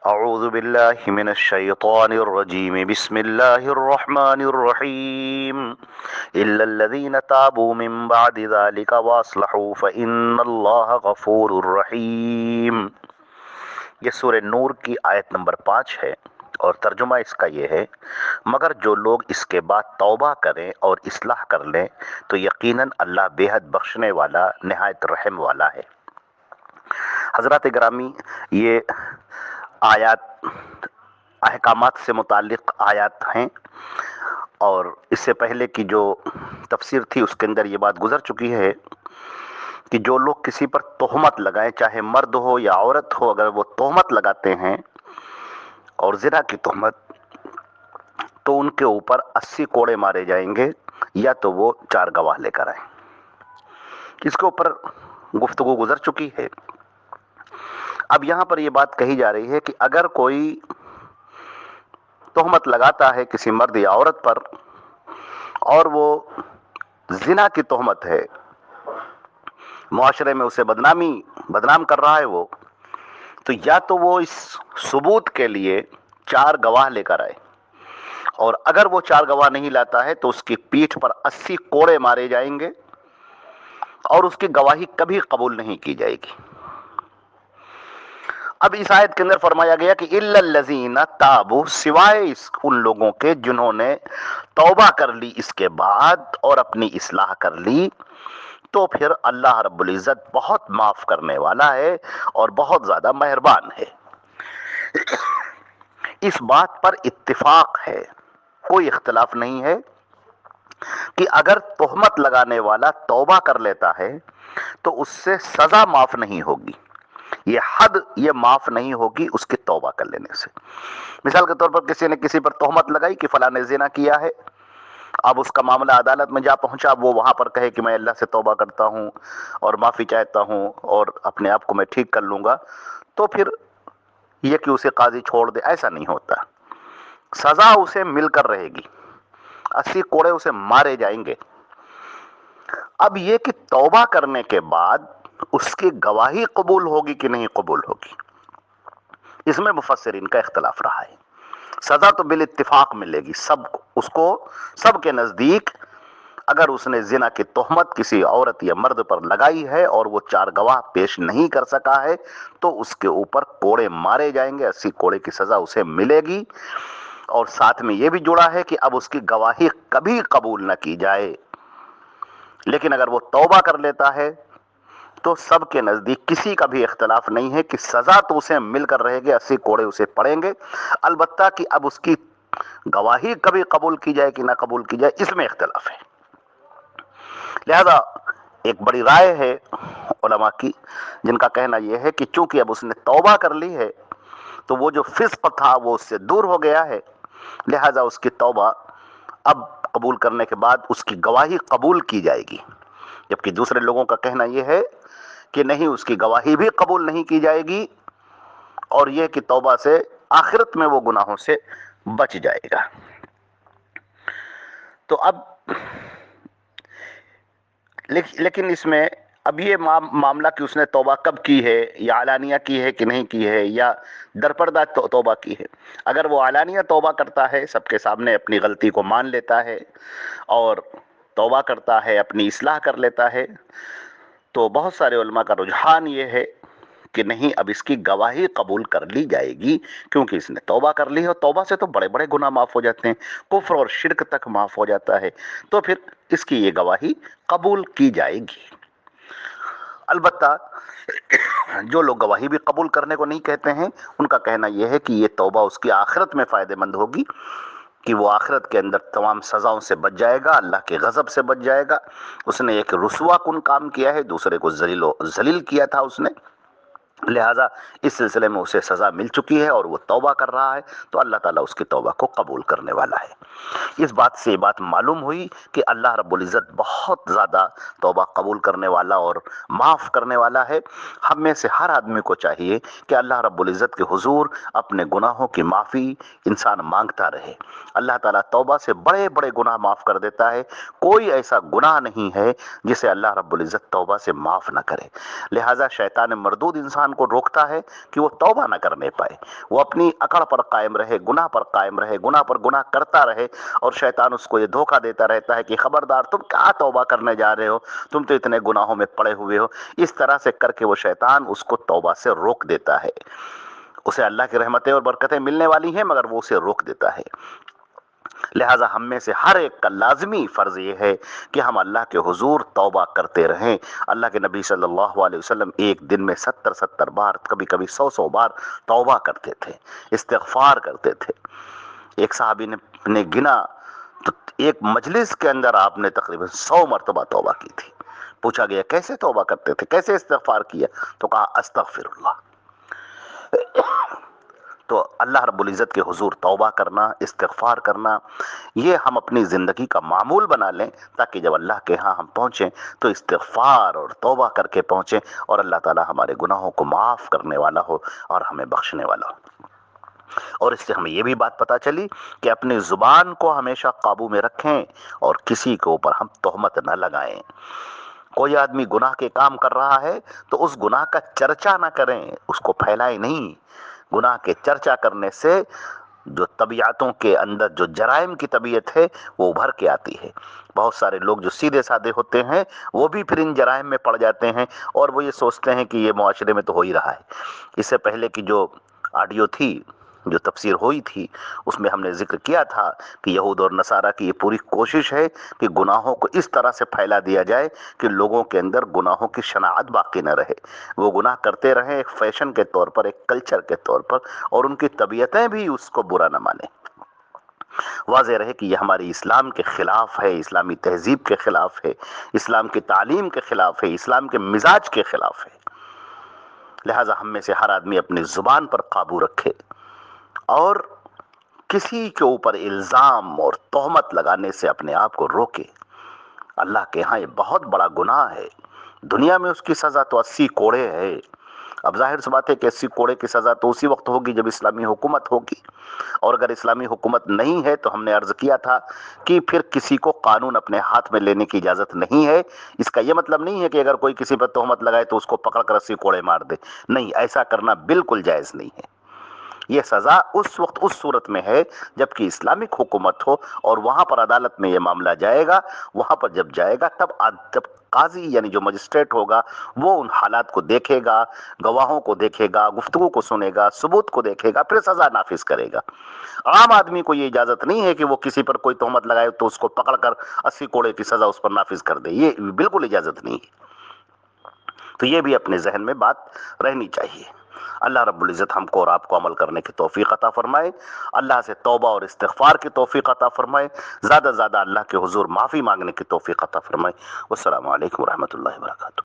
اعوذ باللہ من الشیطان الرجیم بسم اللہ الرحمن الرحیم الا الذین تابوا من بعد ذلك واصلحوا فإن اللہ غفور رحیم۔ یہ سورہ نور کی آیت نمبر 5 ہے اور ترجمہ اس کا یہ ہے، مگر جو لوگ اس کے بعد توبہ کریں اور اصلاح کر لیں تو یقیناً اللہ بے حد بخشنے والا نہایت رحم والا ہے۔ حضرات گرامی، یہ آیات احکامات سے متعلق آیات ہیں، اور اس سے پہلے کی جو تفسیر تھی اس کے اندر یہ بات گزر چکی ہے کہ جو لوگ کسی پر تہمت لگائیں، چاہے مرد ہو یا عورت ہو، اگر وہ تہمت لگاتے ہیں اور زنا کی تہمت، تو ان کے اوپر 80 کوڑے مارے جائیں گے، یا تو وہ 4 گواہ لے کر آئیں۔ اس کے اوپر گفتگو گزر چکی ہے۔ اب یہاں پر یہ بات کہی جا رہی ہے کہ اگر کوئی تہمت لگاتا ہے کسی مرد یا عورت پر اور وہ زنا کی تہمت ہے، معاشرے میں اسے بدنام کر رہا ہے وہ، تو یا تو وہ اس ثبوت کے لیے 4 گواہ لے کر آئے، اور اگر وہ 4 گواہ نہیں لاتا ہے تو اس کی پیٹھ پر 80 کوڑے مارے جائیں گے اور اس کی گواہی کبھی قبول نہیں کی جائے گی۔ اب اس آیت کے اندر فرمایا گیا کہ الا الذین تابوا، سوائے ان لوگوں کے جنہوں نے توبہ کر لی اس کے بعد اور اپنی اصلاح کر لی، تو پھر اللہ رب العزت بہت معاف کرنے والا ہے اور بہت زیادہ مہربان ہے۔ اس بات پر اتفاق ہے، کوئی اختلاف نہیں ہے کہ اگر تہمت لگانے والا توبہ کر لیتا ہے تو اس سے سزا معاف نہیں ہوگی، یہ حد یہ معاف نہیں ہوگی اس کی توبہ کر لینے سے۔ مثال کے طور پر کسی نے کسی پر تہمت لگائی کہ فلاں نے زنا کیا ہے، اب اس کا معاملہ عدالت میں جا پہنچا، وہ وہاں پر کہے کہ میں اللہ سے توبہ کرتا ہوں اور معافی چاہتا ہوں اور اپنے آپ کو میں ٹھیک کر لوں گا، تو پھر یہ کہ اسے قاضی چھوڑ دے، ایسا نہیں ہوتا۔ سزا اسے مل کر رہے گی، 80 کوڑے اسے مارے جائیں گے۔ اب یہ کہ توبہ کرنے کے بعد اس کی گواہی قبول ہوگی کہ نہیں قبول ہوگی، اس میں مفسرین کا اختلاف رہا ہے۔ سزا تو بالاتفاق ملے گی اس کو سب کے نزدیک۔ اگر اس نے زنا کی تہمت کسی عورت یا مرد پر لگائی ہے اور وہ 4 گواہ پیش نہیں کر سکا ہے تو اس کے اوپر کوڑے مارے جائیں گے، 80 کوڑے کی سزا اسے ملے گی، اور ساتھ میں یہ بھی جڑا ہے کہ اب اس کی گواہی کبھی قبول نہ کی جائے۔ لیکن اگر وہ توبہ کر لیتا ہے تو سب کے نزدیک کسی کا بھی اختلاف نہیں ہے کہ سزا تو اسے مل کر رہے گی، 80 کوڑے اسے پڑیں گے، البتہ کہ اب اس کی گواہی کبھی قبول کی جائے کہ نہ قبول کی جائے، اس میں اختلاف ہے۔ لہذا ایک بڑی رائے ہے علماء کی، جن کا کہنا یہ ہے کہ چونکہ اب اس نے توبہ کر لی ہے تو وہ جو فسق تھا وہ اس سے دور ہو گیا ہے، لہذا اس کی توبہ اب قبول کرنے کے بعد اس کی گواہی قبول کی جائے گی، جبکہ دوسرے لوگوں کا کہنا یہ ہے کہ نہیں، اس کی گواہی بھی قبول نہیں کی جائے گی، اور یہ کہ توبہ سے آخرت میں وہ گناہوں سے بچ جائے گا۔ تو اب لیکن اس میں اب یہ معاملہ کہ اس نے توبہ کب کی ہے، یا علانیہ کی ہے کہ نہیں کی ہے، یا درپردہ توبہ کی ہے۔ اگر وہ علانیہ توبہ کرتا ہے، سب کے سامنے اپنی غلطی کو مان لیتا ہے اور توبہ کرتا ہے، اپنی اصلاح کر لیتا ہے، تو بہت سارے علماء کا رجحان یہ ہے کہ نہیں، اب اس کی گواہی قبول کر لی جائے گی، کیونکہ اس نے توبہ کر لی ہے، اور توبہ سے تو بڑے بڑے گناہ معاف ہو جاتے ہیں، کفر اور شرک تک معاف ہو جاتا ہے، تو پھر اس کی یہ گواہی قبول کی جائے گی۔ البتہ جو لوگ گواہی بھی قبول کرنے کو نہیں کہتے ہیں، ان کا کہنا یہ ہے کہ یہ توبہ اس کی آخرت میں فائدہ مند ہوگی، کہ وہ آخرت کے اندر تمام سزاؤں سے بچ جائے گا، اللہ کے غضب سے بچ جائے گا۔ اس نے ایک رسوا کن کام کیا ہے، دوسرے کو ذلیل کیا تھا اس نے، لہذا اس سلسلے میں اسے سزا مل چکی ہے اور وہ توبہ کر رہا ہے، تو اللہ تعالیٰ اس کی توبہ کو قبول کرنے والا ہے۔ اس بات سے یہ بات معلوم ہوئی کہ اللہ رب العزت بہت زیادہ توبہ قبول کرنے والا اور معاف کرنے والا ہے۔ ہم میں سے ہر آدمی کو چاہیے کہ اللہ رب العزت کے حضور اپنے گناہوں کی معافی انسان مانگتا رہے۔ اللہ تعالیٰ توبہ سے بڑے بڑے گناہ معاف کر دیتا ہے، کوئی ایسا گناہ نہیں ہے جسے اللہ رب العزت توبہ سے معاف نہ کرے۔ لہذا شیطان مردود انسان انسان کو روکتا ہے کہ وہ توبہ نہ کرنے پائے، وہ اپنی اکڑ پر قائم رہے، گناہ پر قائم رہے، گناہ پر گناہ کرتا رہے، اور شیطان اس کو یہ دھوکہ دیتا رہتا ہے کہ خبردار تم کیا توبہ کرنے جا رہے ہو، تم تو اتنے گناہوں میں پڑے ہوئے ہو۔ اس طرح سے کر کے وہ شیطان اس کو توبہ سے روک دیتا ہے۔ اسے اللہ کی رحمتیں اور برکتیں ملنے والی ہیں، مگر وہ اسے روک دیتا ہے۔ لہٰذا ہم میں سے ہر ایک کا لازمی فرض یہ ہے کہ ہم اللہ کے حضور توبہ کرتے رہیں۔ اللہ کے نبی صلی اللہ علیہ وسلم ایک دن میں 70 بار، کبھی کبھی 100 بار توبہ کرتے تھے، استغفار کرتے تھے۔ ایک صحابی نے گنا تو ایک مجلس کے اندر آپ نے تقریباً 100 مرتبہ توبہ کی تھی۔ پوچھا گیا کیسے توبہ کرتے تھے، کیسے استغفار کیا، تو کہا استغفر اللہ۔ تو اللہ رب العزت کے حضور توبہ کرنا، استغفار کرنا، یہ ہم اپنی زندگی کا معمول بنا لیں، تاکہ جب اللہ کے ہاں ہم پہنچیں تو استغفار اور توبہ کر کے پہنچیں، اور اللہ تعالی ہمارے گناہوں کو معاف کرنے والا ہو اور ہمیں بخشنے والا ہو۔ اور اس سے ہمیں یہ بھی بات پتہ چلی کہ اپنی زبان کو ہمیشہ قابو میں رکھیں اور کسی کے اوپر ہم تہمت نہ لگائیں۔ کوئی آدمی گناہ کے کام کر رہا ہے تو اس گناہ کا چرچا نہ کریں، اس کو پھیلائیں نہیں۔ گناہ کے چرچا کرنے سے جو طبیعتوں کے اندر جو جرائم کی طبیعت ہے وہ ابھر کے آتی ہے۔ بہت سارے لوگ جو سیدھے سادے ہوتے ہیں وہ بھی پھر ان جرائم میں پڑ جاتے ہیں، اور وہ یہ سوچتے ہیں کہ یہ معاشرے میں تو ہو ہی رہا ہے۔ اس سے پہلے کی جو آڈیو تھی، جو تفسیر ہوئی تھی، اس میں ہم نے ذکر کیا تھا کہ یہود اور نصارہ کی یہ پوری کوشش ہے کہ گناہوں کو اس طرح سے پھیلا دیا جائے کہ لوگوں کے اندر گناہوں کی شناعت باقی نہ رہے، وہ گناہ کرتے رہیں ایک فیشن کے طور پر، ایک کلچر کے طور پر، اور ان کی طبیعتیں بھی اس کو برا نہ مانیں۔ واضح رہے کہ یہ ہماری اسلام کے خلاف ہے، اسلامی تہذیب کے خلاف ہے، اسلام کی تعلیم کے خلاف ہے، اسلام کے مزاج کے خلاف ہے۔ لہٰذا ہم میں سے ہر آدمی اپنی زبان پر قابو رکھے اور کسی کے اوپر الزام اور تہمت لگانے سے اپنے آپ کو روکے۔ اللہ کے ہاں یہ بہت بڑا گناہ ہے۔ دنیا میں اس کی سزا تو 80 کوڑے ہے۔ اب ظاہر سی بات ہے کہ 80 کوڑے کی سزا تو اسی وقت ہوگی جب اسلامی حکومت ہوگی، اور اگر اسلامی حکومت نہیں ہے تو ہم نے عرض کیا تھا کہ پھر کسی کو قانون اپنے ہاتھ میں لینے کی اجازت نہیں ہے۔ اس کا یہ مطلب نہیں ہے کہ اگر کوئی کسی پر تہمت لگائے تو اس کو پکڑ کر 80 کوڑے مار دے، نہیں، ایسا کرنا بالکل جائز نہیں ہے۔ یہ سزا اس وقت اس صورت میں ہے جب کہ اسلامک حکومت ہو، اور وہاں پر عدالت میں یہ معاملہ جائے گا۔ وہاں پر جب جائے گا جب قاضی یعنی جو مجسٹریٹ ہوگا وہ ان حالات کو دیکھے گا، گواہوں کو دیکھے گا، گفتگو کو سنے گا، ثبوت کو دیکھے گا، پھر سزا نافذ کرے گا۔ عام آدمی کو یہ اجازت نہیں ہے کہ وہ کسی پر کوئی تہمت لگائے تو اس کو پکڑ کر 80 کوڑے کی سزا اس پر نافذ کر دے، یہ بالکل اجازت نہیں ہے۔ تو یہ بھی اپنے ذہن میں بات رہنی چاہیے۔ اللہ رب العزت ہم کو اور آپ کو عمل کرنے کی توفیق عطا فرمائے، اللہ سے توبہ اور استغفار کی توفیق عطا فرمائے، زیادہ سے زیادہ اللہ کے حضور معافی مانگنے کی توفیق عطا فرمائے۔ والسلام علیکم ورحمۃ اللہ وبرکاتہ۔